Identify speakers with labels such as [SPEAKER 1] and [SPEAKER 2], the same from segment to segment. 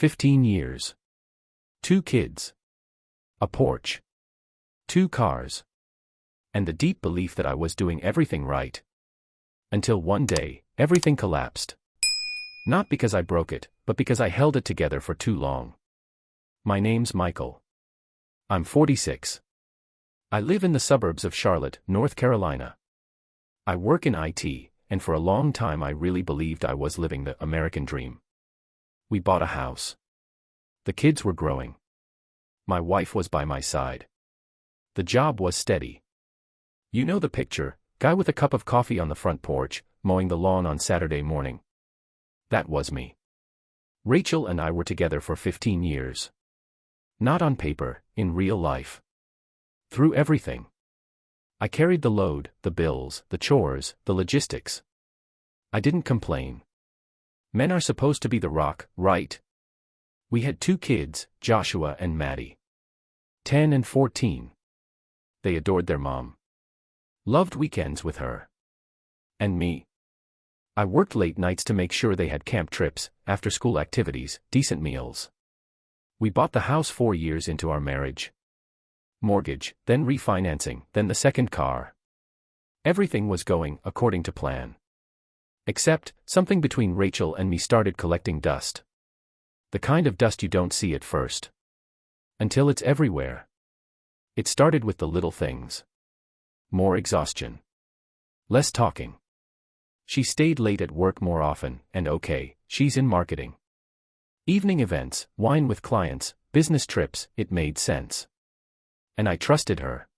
[SPEAKER 1] 15 years. 2 kids. A porch. 2 cars. And the deep belief that I was doing everything right. Until one day, everything collapsed. Not because I broke it, but because I held it together for too long. My name's Michael. I'm 46. I live in the suburbs of Charlotte, North Carolina. I work in IT, and for a long time I really believed I was living the American dream. We bought a house. The kids were growing. My wife was by my side. The job was steady. You know the picture, guy with a cup of coffee on the front porch, mowing the lawn on Saturday morning. That was me. Rachel and I were together for 15 years. Not on paper, in real life. Through everything. I carried the load, the bills, the chores, the logistics. I didn't complain. Men are supposed to be the rock, right? We had 2 kids, Joshua and Maddie. 10 and 14. They adored their mom. Loved weekends with her. And me. I worked late nights to make sure they had camp trips, after-school activities, decent meals. We bought the house 4 years into our marriage. Mortgage, then refinancing, then the second car. Everything was going according to plan. Except, something between Rachel and me started collecting dust. The kind of dust you don't see at first. Until it's everywhere. It started with the little things. More exhaustion. Less talking. She stayed late at work more often, and okay, she's in marketing. Evening events, wine with clients, business trips, it made sense. And I trusted her.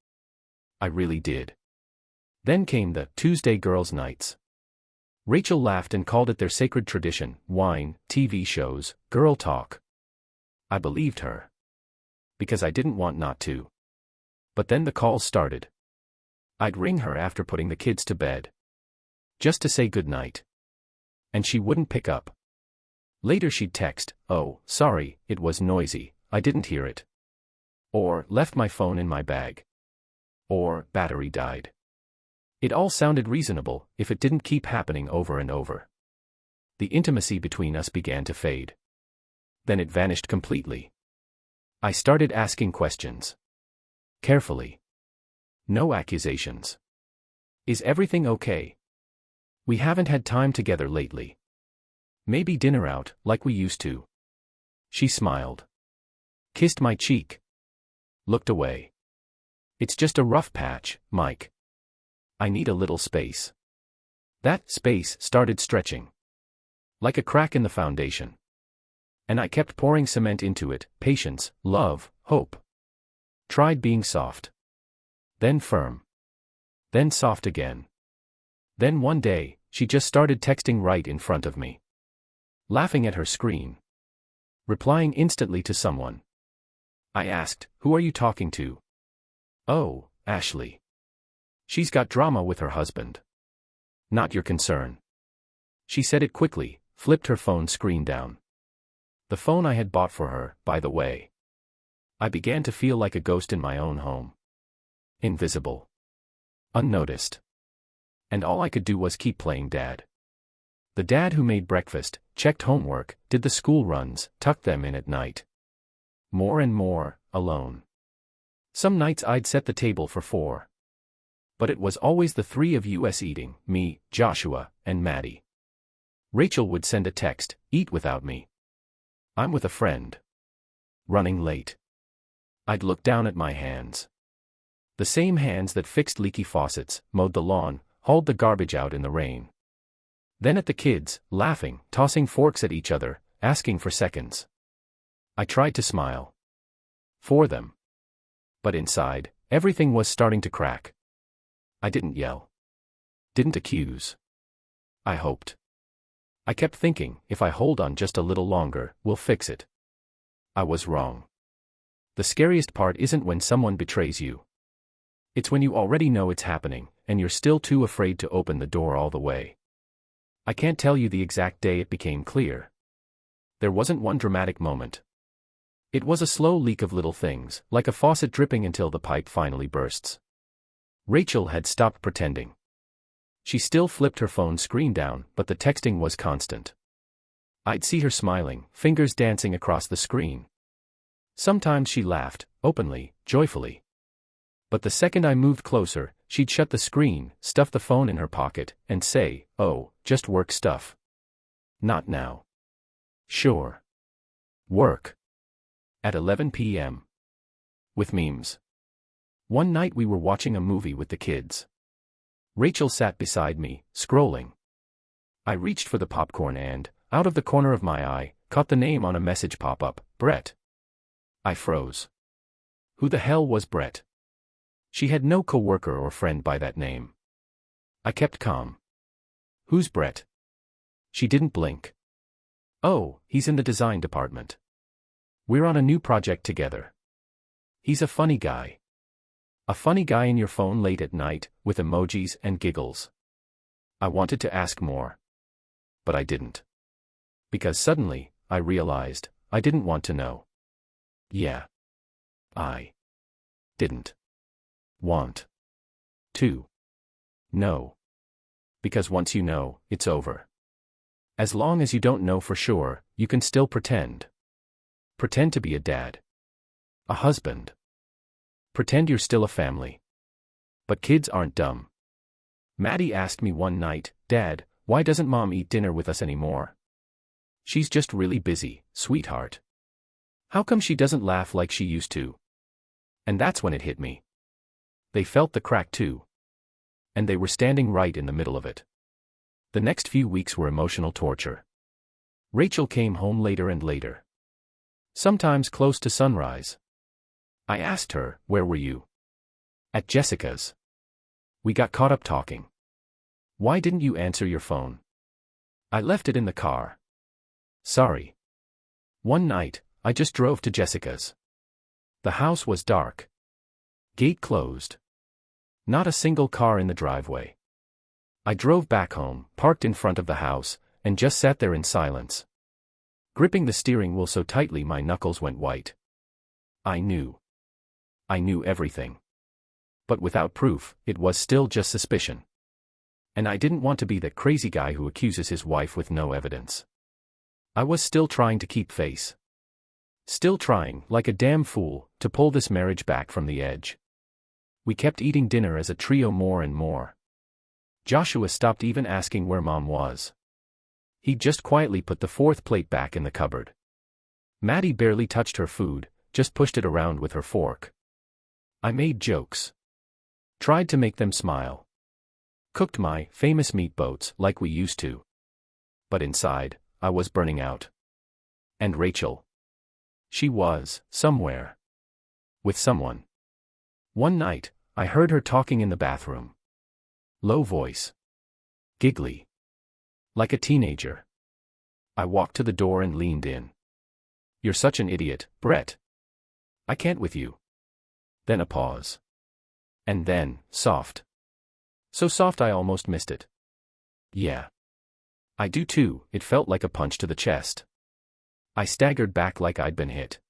[SPEAKER 1] I really did. Then came the Tuesday girls' nights. Rachel laughed and called it their sacred tradition, wine, TV shows, girl talk. I believed her. Because I didn't want not to. But then the calls started. I'd ring her after putting the kids to bed. Just to say goodnight. And she wouldn't pick up. Later she'd text, "Oh, sorry, it was noisy, I didn't hear it." Or, "Left my phone in my bag." Or, "Battery died." It all sounded reasonable, if it didn't keep happening over and over. The intimacy between us began to fade. Then it vanished completely. I started asking questions. Carefully. No accusations. Is everything okay? We haven't had time together lately. Maybe dinner out, like we used to. She smiled. Kissed my cheek. Looked away. It's just a rough patch, Mike. I need a little space. That space started stretching. Like a crack in the foundation. And I kept pouring cement into it, patience, love, hope. Tried being soft. Then firm. Then soft again. Then one day, she just started texting right in front of me. Laughing at her screen. Replying instantly to someone. I asked, "Who are you talking to?" "Oh, Ashley. She's got drama with her husband." "Not your concern." She said it quickly, flipped her phone screen down. The phone I had bought for her, by the way. I began to feel like a ghost in my own home. Invisible. Unnoticed. And all I could do was keep playing dad. The dad who made breakfast, checked homework, did the school runs, tucked them in at night. More and more, alone. Some nights I'd set the table for 4. But it was always the 3 of us eating, me, Joshua, and Maddie. Rachel would send a text, "Eat without me. I'm with a friend. Running late." I'd look down at my hands. The same hands that fixed leaky faucets, mowed the lawn, hauled the garbage out in the rain. Then at the kids, laughing, tossing forks at each other, asking for seconds. I tried to smile. For them. But inside, everything was starting to crack. I didn't yell. Didn't accuse. I hoped. I kept thinking, if I hold on just a little longer, we'll fix it. I was wrong. The scariest part isn't when someone betrays you. It's when you already know it's happening, and you're still too afraid to open the door all the way. I can't tell you the exact day it became clear. There wasn't one dramatic moment. It was a slow leak of little things, like a faucet dripping until the pipe finally bursts. Rachel had stopped pretending. She still flipped her phone screen down, but the texting was constant. I'd see her smiling, fingers dancing across the screen. Sometimes she laughed, openly, joyfully. But the second I moved closer, she'd shut the screen, stuff the phone in her pocket, and say, "Oh, just work stuff." Not now. Sure. Work. At 11 p.m. With memes. One night we were watching a movie with the kids. Rachel sat beside me, scrolling. I reached for the popcorn and, out of the corner of my eye, caught the name on a message pop up, Brett. I froze. Who the hell was Brett? She had no coworker or friend by that name. I kept calm. Who's Brett? She didn't blink. Oh, he's in the design department. We're on a new project together. He's a funny guy. A funny guy in your phone late at night, with emojis and giggles. I wanted to ask more. But I didn't. Because suddenly, I realized, I didn't want to know. Yeah. I didn't want to know. Because once you know, it's over. As long as you don't know for sure, you can still pretend. Pretend to be a dad. A husband. Pretend you're still a family. But kids aren't dumb. Maddie asked me one night, "Dad, why doesn't Mom eat dinner with us anymore?" She's just really busy, sweetheart. How come she doesn't laugh like she used to? And that's when it hit me. They felt the crack too. And they were standing right in the middle of it. The next few weeks were emotional torture. Rachel came home later and later. Sometimes close to sunrise. I asked her, "Where were you?" "At Jessica's." We got caught up talking. "Why didn't you answer your phone?" "I left it in the car." "Sorry." One night, I just drove to Jessica's. The house was dark. Gate closed. Not a single car in the driveway. I drove back home, parked in front of the house, and just sat there in silence. Gripping the steering wheel so tightly my knuckles went white. I knew. I knew everything. But without proof, it was still just suspicion. And I didn't want to be that crazy guy who accuses his wife with no evidence. I was still trying to keep face. Still trying, like a damn fool, to pull this marriage back from the edge. We kept eating dinner as a trio more and more. Joshua stopped even asking where Mom was. He just quietly put the fourth plate back in the cupboard. Maddie barely touched her food, just pushed it around with her fork. I made jokes. Tried to make them smile. Cooked my famous meat boats like we used to. But inside, I was burning out. And Rachel. She was, somewhere. With someone. One night, I heard her talking in the bathroom. Low voice. Giggly. Like a teenager. I walked to the door and leaned in. "You're such an idiot, Brett. I can't with you." Then a pause. And then, soft. So soft I almost missed it. "Yeah. I do too." It felt like a punch to the chest. I staggered back like I'd been hit.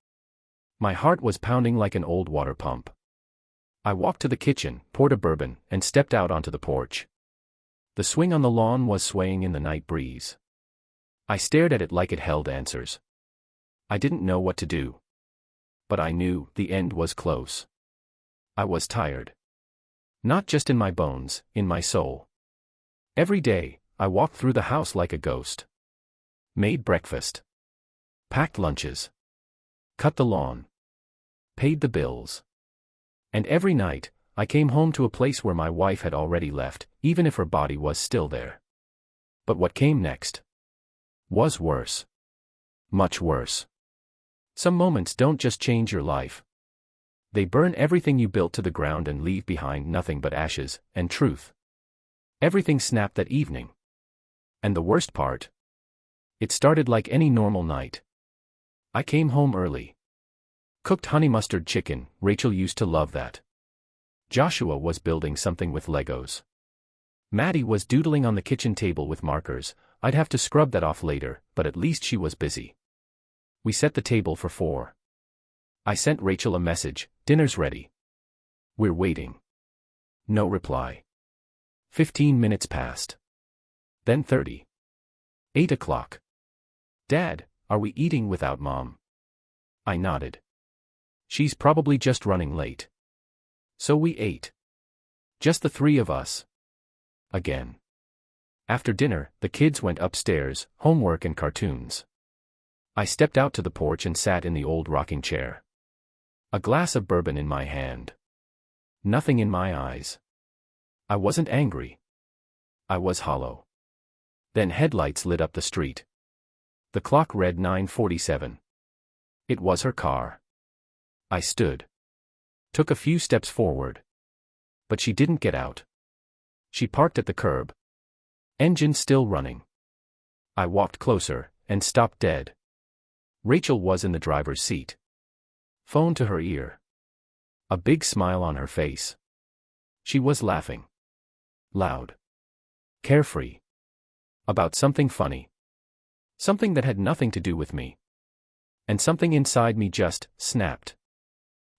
[SPEAKER 1] My heart was pounding like an old water pump. I walked to the kitchen, poured a bourbon, and stepped out onto the porch. The swing on the lawn was swaying in the night breeze. I stared at it like it held answers. I didn't know what to do. But I knew the end was close. I was tired. Not just in my bones, in my soul. Every day, I walked through the house like a ghost. Made breakfast. Packed lunches. Cut the lawn. Paid the bills. And every night, I came home to a place where my wife had already left, even if her body was still there. But what came next was worse. Much worse. Some moments don't just change your life. They burn everything you built to the ground and leave behind nothing but ashes and truth. Everything snapped that evening. And the worst part? It started like any normal night. I came home early. Cooked honey mustard chicken. Rachel used to love that. Joshua was building something with Legos. Maddie was doodling on the kitchen table with markers. I'd have to scrub that off later, but at least she was busy. We set the table for 4. I sent Rachel a message, "Dinner's ready. We're waiting." No reply. 15 minutes passed. Then 30. 8 o'clock. "Dad, are we eating without Mom?" I nodded. "She's probably just running late." So we ate. Just the three of us. Again. After dinner, the kids went upstairs, homework and cartoons. I stepped out to the porch and sat in the old rocking chair. A glass of bourbon in my hand. Nothing in my eyes. I wasn't angry. I was hollow. Then headlights lit up the street. The clock read 9:47. It was her car. I stood. Took a few steps forward. But she didn't get out. She parked at the curb. Engine still running. I walked closer, and stopped dead. Rachel was in the driver's seat. Phone to her ear. A big smile on her face. She was laughing. Loud. Carefree. About something funny. Something that had nothing to do with me. And something inside me just snapped.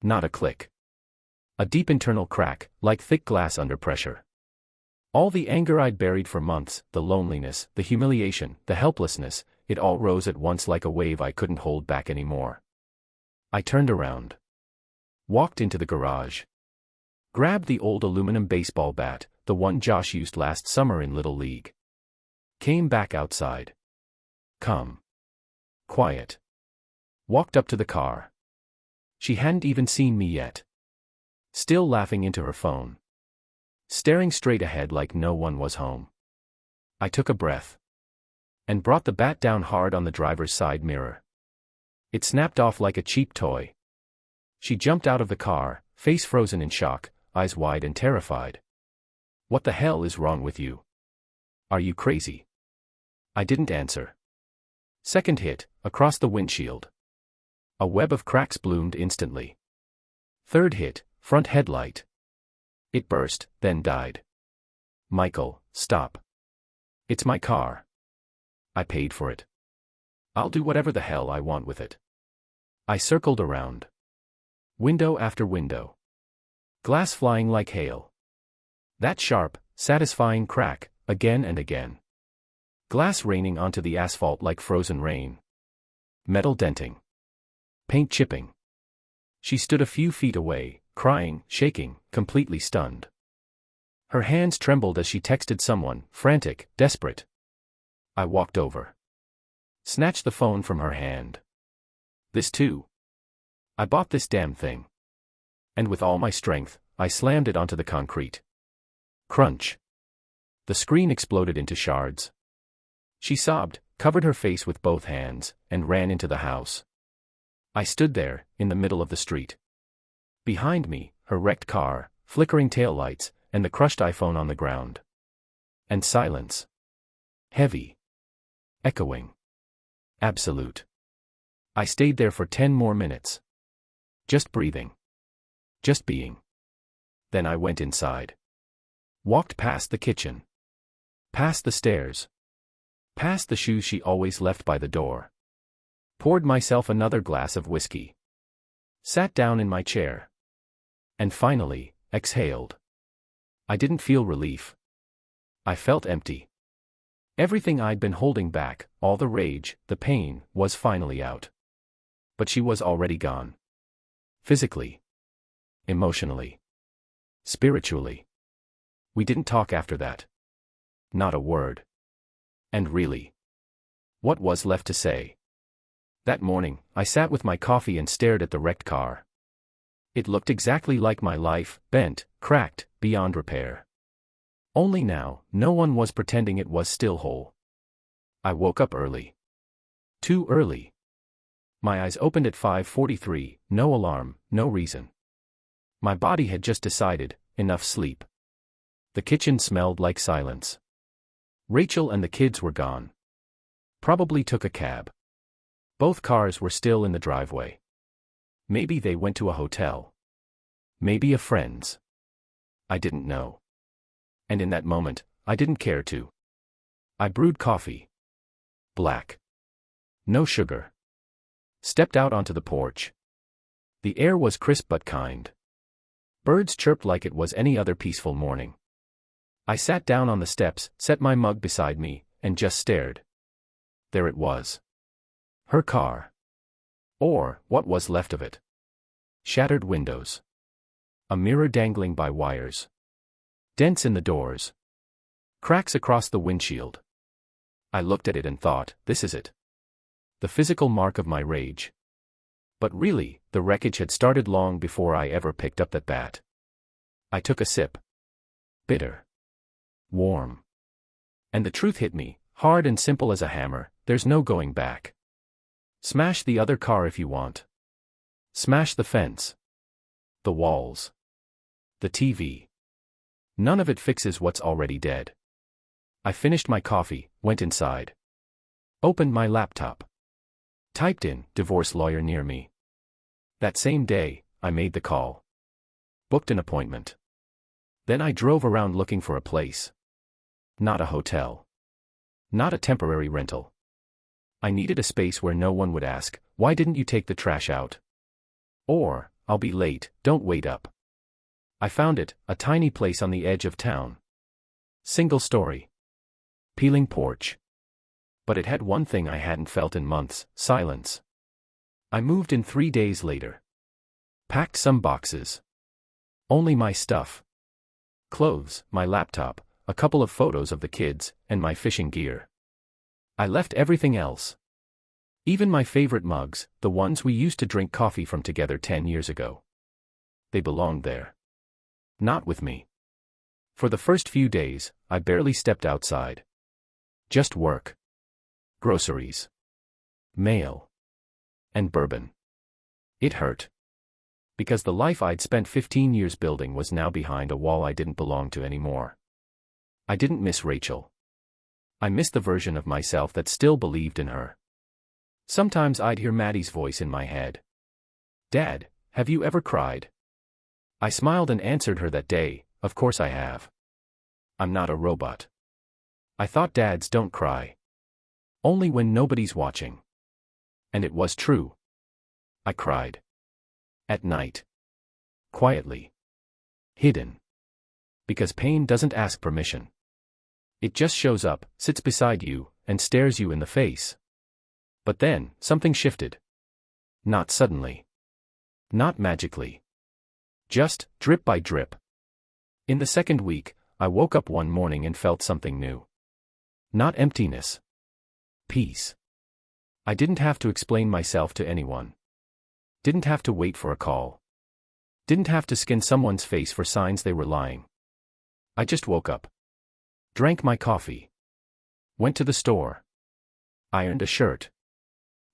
[SPEAKER 1] Not a click. A deep internal crack, like thick glass under pressure. All the anger I'd buried for months, the loneliness, the humiliation, the helplessness, it all rose at once like a wave I couldn't hold back anymore. I turned around. Walked into the garage. Grabbed the old aluminum baseball bat, the one Josh used last summer in Little League. Came back outside. Calm. Quiet. Walked up to the car. She hadn't even seen me yet. Still laughing into her phone. Staring straight ahead like no one was home. I took a breath. And brought the bat down hard on the driver's side mirror. It snapped off like a cheap toy. She jumped out of the car, face frozen in shock, eyes wide and terrified. "What the hell is wrong with you? Are you crazy?" I didn't answer. Second hit, across the windshield. A web of cracks bloomed instantly. Third hit, front headlight. It burst, then died. "Michael, stop. It's my car. I paid for it. I'll do whatever the hell I want with it." I circled around. Window after window. Glass flying like hail. That sharp, satisfying crack, again and again. Glass raining onto the asphalt like frozen rain. Metal denting. Paint chipping. She stood a few feet away, crying, shaking, completely stunned. Her hands trembled as she texted someone, frantic, desperate. I walked over. Snatched the phone from her hand. "This too. I bought this damn thing." And with all my strength, I slammed it onto the concrete. Crunch. The screen exploded into shards. She sobbed, covered her face with both hands, and ran into the house. I stood there, in the middle of the street. Behind me, her wrecked car, flickering taillights, and the crushed iPhone on the ground. And silence. Heavy. Echoing. Absolute. I stayed there for 10 more minutes. Just breathing. Just being. Then I went inside. Walked past the kitchen. Past the stairs. Past the shoes she always left by the door. Poured myself another glass of whiskey. Sat down in my chair. And finally, exhaled. I didn't feel relief. I felt empty. Everything I'd been holding back, all the rage, the pain, was finally out. But she was already gone. Physically. Emotionally. Spiritually. We didn't talk after that. Not a word. And really, what was left to say? That morning, I sat with my coffee and stared at the wrecked car. It looked exactly like my life, bent, cracked, beyond repair. Only now, no one was pretending it was still whole. I woke up early. Too early. My eyes opened at 5:43, no alarm, no reason. My body had just decided, enough sleep. The kitchen smelled like silence. Rachel and the kids were gone. Probably took a cab. Both cars were still in the driveway. Maybe they went to a hotel. Maybe a friend's. I didn't know. And in that moment, I didn't care to. I brewed coffee. Black. No sugar. Stepped out onto the porch. The air was crisp but kind. Birds chirped like it was any other peaceful morning. I sat down on the steps, set my mug beside me, and just stared. There it was. Her car. Or what was left of it. Shattered windows. A mirror dangling by wires. Dents in the doors. Cracks across the windshield. I looked at it and thought, this is it. The physical mark of my rage. But really, the wreckage had started long before I ever picked up that bat. I took a sip. Bitter. Warm. And the truth hit me, hard and simple as a hammer, there's no going back. Smash the other car if you want. Smash the fence. The walls. The TV. None of it fixes what's already dead. I finished my coffee, went inside. Opened my laptop. Typed in, divorce lawyer near me. That same day, I made the call. Booked an appointment. Then I drove around looking for a place. Not a hotel. Not a temporary rental. I needed a space where no one would ask, why didn't you take the trash out? Or, I'll be late, don't wait up. I found it, a tiny place on the edge of town. Single story. Peeling porch. But it had one thing I hadn't felt in months, silence. I moved in 3 days later. Packed some boxes. Only my stuff. Clothes, my laptop, a couple of photos of the kids, and my fishing gear. I left everything else. Even my favorite mugs, the ones we used to drink coffee from together 10 years ago. They belonged there. Not with me. For the first few days, I barely stepped outside. Just work. Groceries. Mail. And bourbon. It hurt. Because the life I'd spent 15 years building was now behind a wall I didn't belong to anymore. I didn't miss Rachel. I missed the version of myself that still believed in her. Sometimes I'd hear Maddie's voice in my head. Dad, have you ever cried? I smiled and answered her that day, of course I have. I'm not a robot. I thought dads don't cry. Only when nobody's watching. And it was true. I cried. At night. Quietly. Hidden. Because pain doesn't ask permission. It just shows up, sits beside you, and stares you in the face. But then, something shifted. Not suddenly. Not magically. Just, drip by drip. In the second week, I woke up one morning and felt something new. Not emptiness. Peace. I didn't have to explain myself to anyone. Didn't have to wait for a call. Didn't have to skin someone's face for signs they were lying. I just woke up. Drank my coffee. Went to the store. Ironed a shirt.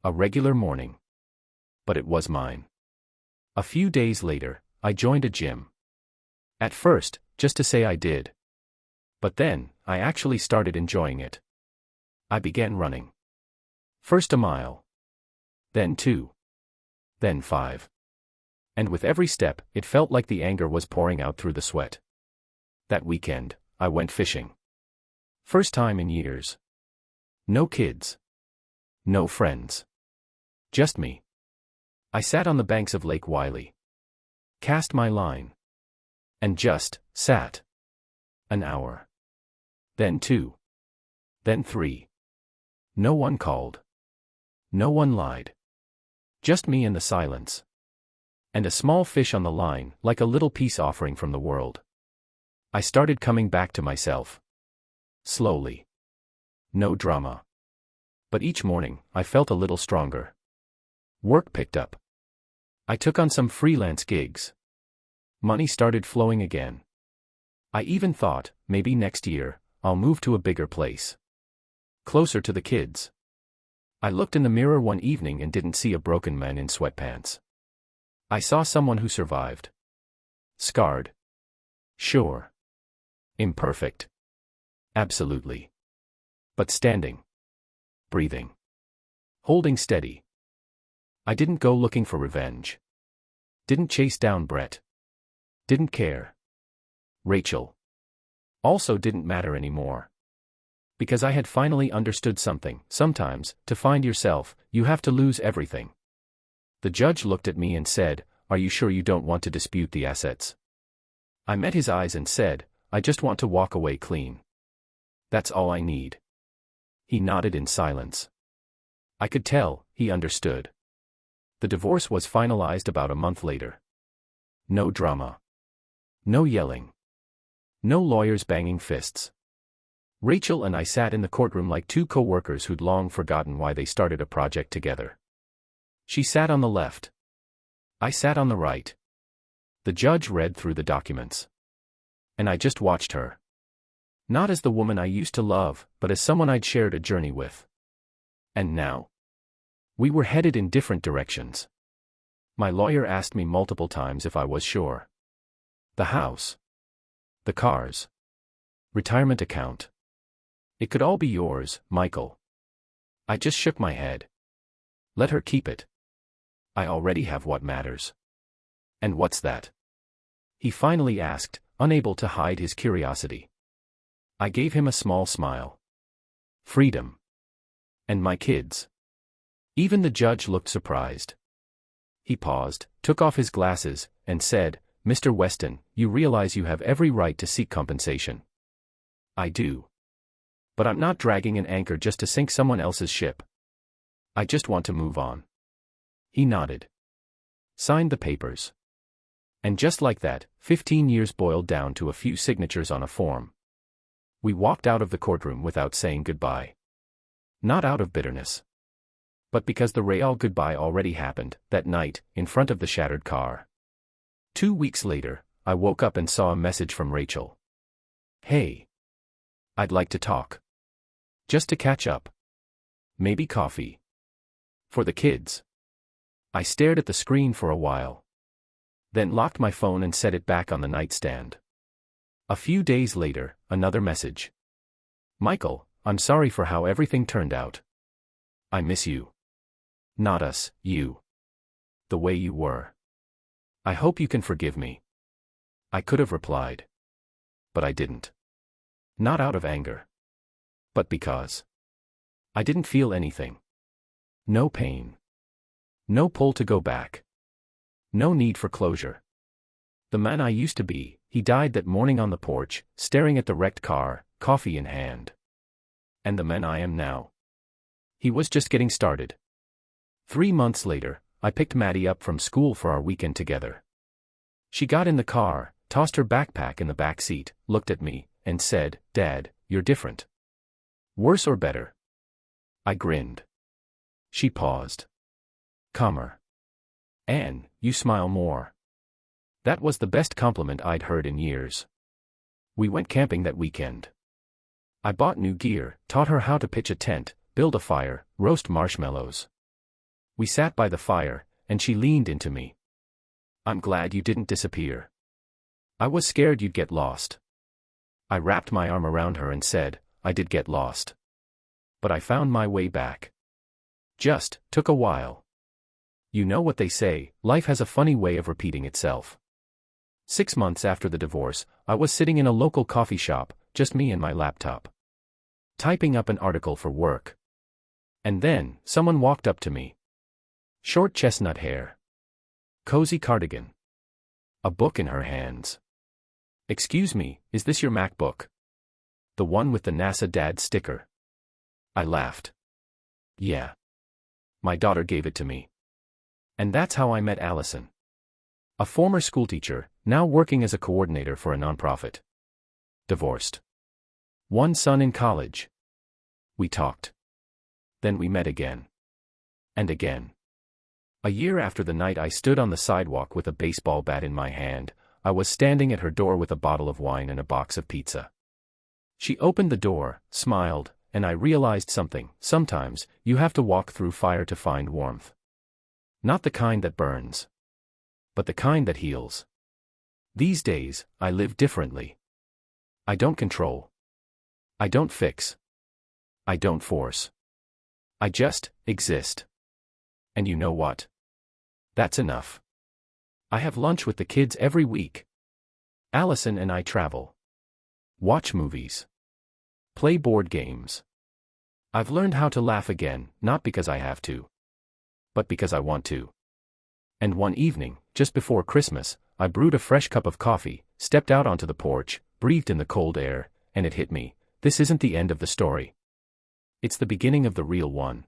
[SPEAKER 1] A regular morning. But it was mine. A few days later, I joined a gym. At first, just to say I did. But then, I actually started enjoying it. I began running. First a mile. Then 2. Then 5. And with every step, it felt like the anger was pouring out through the sweat. That weekend, I went fishing. First time in years. No kids. No friends. Just me. I sat on the banks of Lake Wylie. Cast my line. And just sat. An hour. Then 2. Then 3. No one called. No one lied. Just me and the silence. And a small fish on the line, like a little peace offering from the world. I started coming back to myself. Slowly. No drama. But each morning, I felt a little stronger. Work picked up. I took on some freelance gigs. Money started flowing again. I even thought, maybe next year, I'll move to a bigger place. Closer to the kids. I looked in the mirror one evening and didn't see a broken man in sweatpants. I saw someone who survived. Scarred. Sure. Imperfect. Absolutely. But standing. Breathing. Holding steady. I didn't go looking for revenge. Didn't chase down Brett. Didn't care. Rachel. Also didn't matter anymore. Because I had finally understood something. Sometimes, to find yourself, you have to lose everything. The judge looked at me and said, "Are you sure you don't want to dispute the assets?" I met his eyes and said, "I just want to walk away clean. That's all I need." He nodded in silence. I could tell, he understood. The divorce was finalized about a month later. No drama. No yelling. No lawyers banging fists. Rachel and I sat in the courtroom like two co-workers who'd long forgotten why they started a project together. She sat on the left. I sat on the right. The judge read through the documents. And I just watched her. Not as the woman I used to love, but as someone I'd shared a journey with. And now? We were headed in different directions. My lawyer asked me multiple times if I was sure. The house. The cars. Retirement account. It could all be yours, Michael. I just shook my head. Let her keep it. I already have what matters. And what's that? He finally asked, unable to hide his curiosity. I gave him a small smile. Freedom. And my kids. Even the judge looked surprised. He paused, took off his glasses, and said, "Mr. Weston, you realize you have every right to seek compensation." I do. But I'm not dragging an anchor just to sink someone else's ship. I just want to move on. He nodded. Signed the papers. And just like that, 15 years boiled down to a few signatures on a form. We walked out of the courtroom without saying goodbye. Not out of bitterness. But because the real goodbye already happened, that night, in front of the shattered car. 2 weeks later, I woke up and saw a message from Rachel. "Hey. I'd like to talk. Just to catch up. Maybe coffee. For the kids." I stared at the screen for a while. Then locked my phone and set it back on the nightstand. A few days later, another message. "Michael, I'm sorry for how everything turned out. I miss you. Not us, you. The way you were. I hope you can forgive me." I could have replied. But I didn't. Not out of anger. But because. I didn't feel anything. No pain. No pull to go back. No need for closure. The man I used to be, he died that morning on the porch, staring at the wrecked car, coffee in hand. And the man I am now. He was just getting started. 3 months later, I picked Maddie up from school for our weekend together. She got in the car, tossed her backpack in the back seat, looked at me, and said, "Dad, you're different. Worse or better?" I grinned. She paused. "Calmer. Anne, you smile more." That was the best compliment I'd heard in years. We went camping that weekend. I bought new gear, taught her how to pitch a tent, build a fire, roast marshmallows. We sat by the fire, and she leaned into me. "I'm glad you didn't disappear. I was scared you'd get lost." I wrapped my arm around her and said, "I did get lost. But I found my way back. Just took a while. You know what they say, life has a funny way of repeating itself." 6 months after the divorce, I was sitting in a local coffee shop, just me and my laptop. Typing up an article for work. And then, someone walked up to me. Short chestnut hair. Cozy cardigan. A book in her hands. "Excuse me, is this your MacBook? The one with the NASA Dad sticker?" I laughed. "Yeah. My daughter gave it to me." And that's how I met Allison. A former schoolteacher, now working as a coordinator for a nonprofit. Divorced. 1 son in college. We talked. Then we met again. And again. A year after the night I stood on the sidewalk with a baseball bat in my hand, I was standing at her door with a bottle of wine and a box of pizza. She opened the door, smiled, and I realized something. Sometimes, you have to walk through fire to find warmth. Not the kind that burns. But the kind that heals. These days, I live differently. I don't control. I don't fix. I don't force. I just exist. And you know what? That's enough. I have lunch with the kids every week. Allison and I travel. Watch movies. Play board games. I've learned how to laugh again, not because I have to. But because I want to. And one evening, just before Christmas, I brewed a fresh cup of coffee, stepped out onto the porch, breathed in the cold air, and it hit me. This isn't the end of the story. It's the beginning of the real one.